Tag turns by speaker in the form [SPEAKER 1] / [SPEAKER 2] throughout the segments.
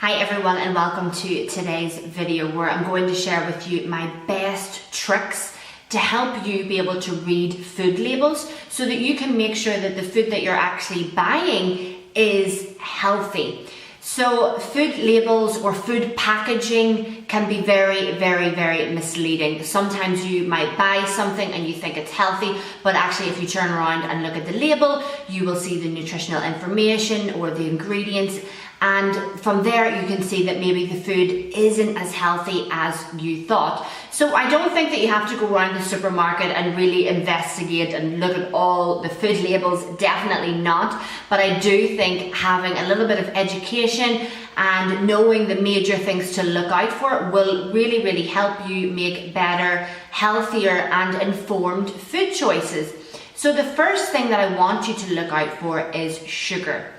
[SPEAKER 1] Hi everyone, and welcome to today's video where I'm going to share with you my best tricks to help you be able to read food labels so that you can make sure that the food that you're actually buying is healthy. So food labels or food packaging can be very misleading. Sometimes you might buy something and you think it's healthy, but actually if you turn around and look at the label, you will see the nutritional information or the ingredients, and from there you can see that maybe the food isn't as healthy as you thought. So I don't think that you have to go around the supermarket and really investigate and look at all the food labels, definitely not. But I do think having a little bit of education and knowing the major things to look out for will really help you make better, healthier and informed food choices. So the first thing that I want you to look out for is sugar.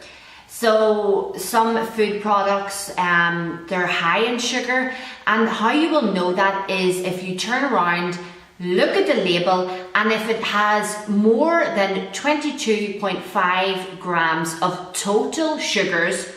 [SPEAKER 1] So some food products, they're high in sugar, and how you will know that is if you turn around, look at the label, and if it has more than 22.5 grams of total sugars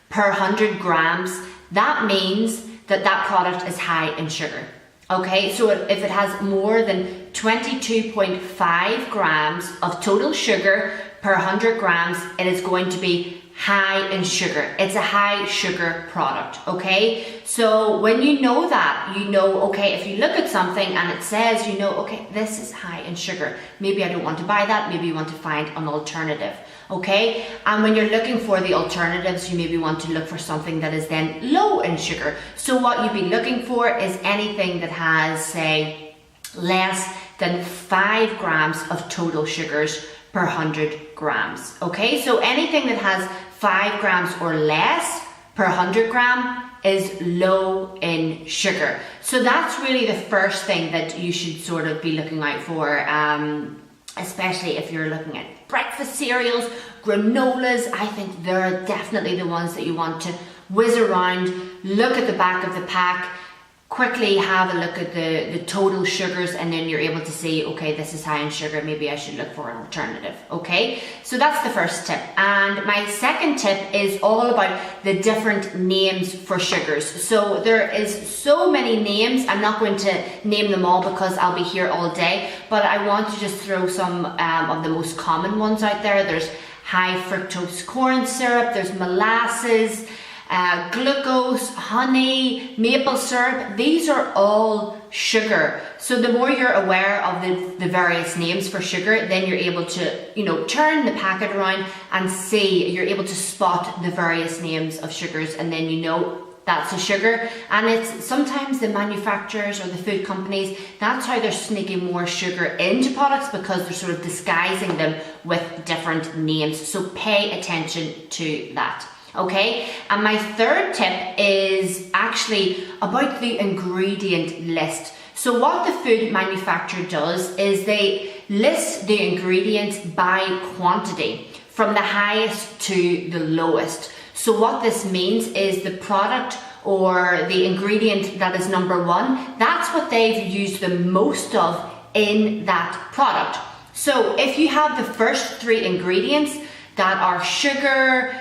[SPEAKER 1] per 100 grams, that means that that product is high in sugar. Okay, so if it has more than 22.5 grams of total sugar per 100 grams, it is going to be high in sugar. It's a high sugar product, okay? So when you know that, you know, okay, if you look at something and it says, you know, okay, this is high in sugar. Maybe I don't want to buy that. Maybe you want to find an alternative, okay? And when you're looking for the alternatives, you maybe want to look for something that is then low in sugar. So what you'd be looking for is anything that has, say, less than 5 grams of total sugars per 100 grams, okay? So anything that has 5 grams or less per 100 gram is low in sugar. So that's really the first thing that you should sort of be looking out for, especially if you're looking at breakfast cereals, granolas. I think they're definitely the ones that you want to whiz around, look at the back of the pack, quickly have a look at the total sugars, and then you're able to see, okay, this is high in sugar, maybe I should look for an alternative, okay? So that's the first tip. And my second tip is all about the different names for sugars. So there is so many names. I'm not going to name them all because I'll be here all day, but I want to just throw some of the most common ones out there. There's high fructose corn syrup, there's molasses, glucose, honey, maple syrup. These are all sugar. So the more you're aware of the various names for sugar, then you're able to, you know, turn the packet around and see, you're able to spot the various names of sugars, and then you know that's a sugar. And it's sometimes the manufacturers or the food companies, that's how they're sneaking more sugar into products, because they're sort of disguising them with different names. So pay attention to that. Okay, and my third tip is actually about the ingredient list. So what the food manufacturer does is they list the ingredients by quantity from the highest to the lowest. So what this means is the product or the ingredient that is number one, that's what they've used the most of in that product. So if you have the first 3 ingredients that are sugar,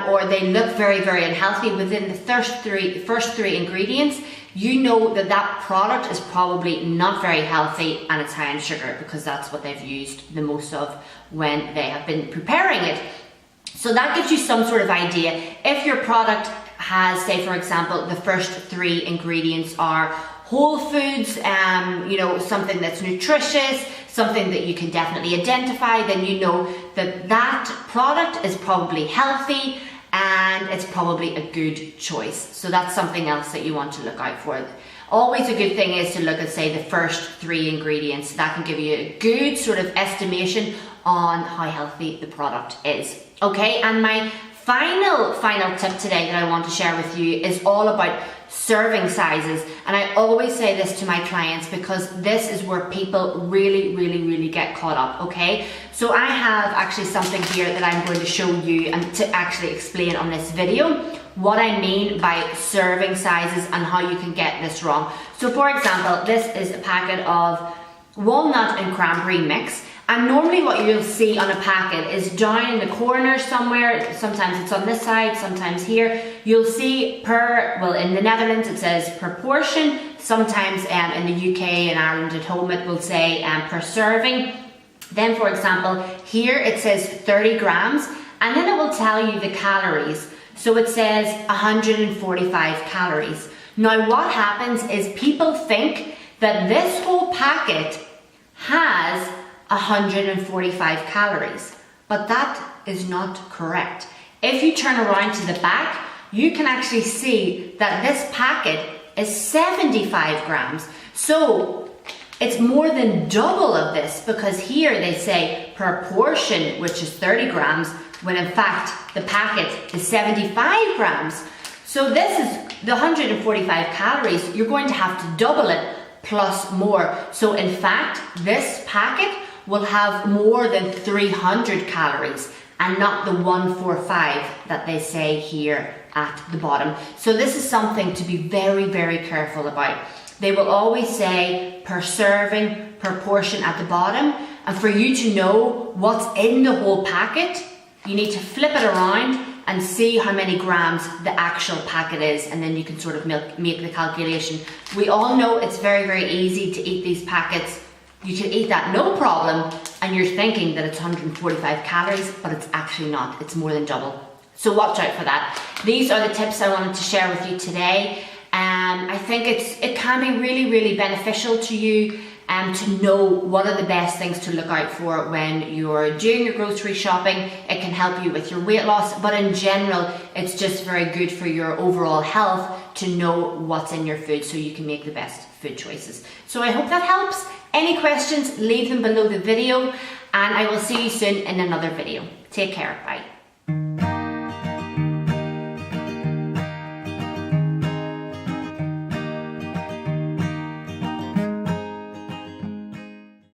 [SPEAKER 1] or they look very unhealthy within the first three ingredients, you know that that product is probably not very healthy and it's high in sugar, because that's what they've used the most of when they have been preparing it. So that gives you some sort of idea. If your product has, say for example, the first 3 ingredients are whole foods, you know, something that's nutritious, something that you can definitely identify, then you know that that product is probably healthy and it's probably a good choice. So that's something else that you want to look out for. Always a good thing is to look at, say, the first 3 ingredients. That can give you a good sort of estimation on how healthy the product is. Okay, and my final tip today that I want to share with you is all about serving sizes. And I always say this to my clients because this is where people really get caught up, okay? So I have actually something here that I'm going to show you and to actually explain on this video what I mean by serving sizes and how you can get this wrong. So for example, this is a packet of walnut and cranberry mix, And normally what you'll see on a packet is down in the corner somewhere, sometimes it's on this side, sometimes here, you'll see in the Netherlands it says per portion, sometimes in the UK and Ireland at home it will say per serving. Then for example, here it says 30 grams, and then it will tell you the calories. So it says 145 calories. Now what happens is people think that this whole packet has 145 calories, but that is not correct. If you turn around to the back, you can actually see that this packet is 75 grams. So it's more than double of this, because here they say per portion, which is 30 grams, when in fact the packet is 75 grams. So this is the 145 calories, you're going to have to double it plus more. So in fact, this packet will have more than 300 calories and not the 145 that they say here at the bottom. So this is something to be very, very careful about. They will always say per serving, per portion at the bottom, and for you to know what's in the whole packet, you need to flip it around and see how many grams the actual packet is, and then you can sort of make the calculation. We all know it's very, very easy to eat these packets. You can eat that no problem, and you're thinking that it's 145 calories, but it's actually not. It's more than double. So watch out for that. These are the tips I wanted to share with you today. I think it can be really, really beneficial to you to know what are the best things to look out for when you're doing your grocery shopping. It can help you with your weight loss, but in general, it's just very good for your overall health to know what's in your food so you can make the best food choices. So I hope that helps. Any questions, leave them below the video, and I will see you soon in another video. Take care, bye.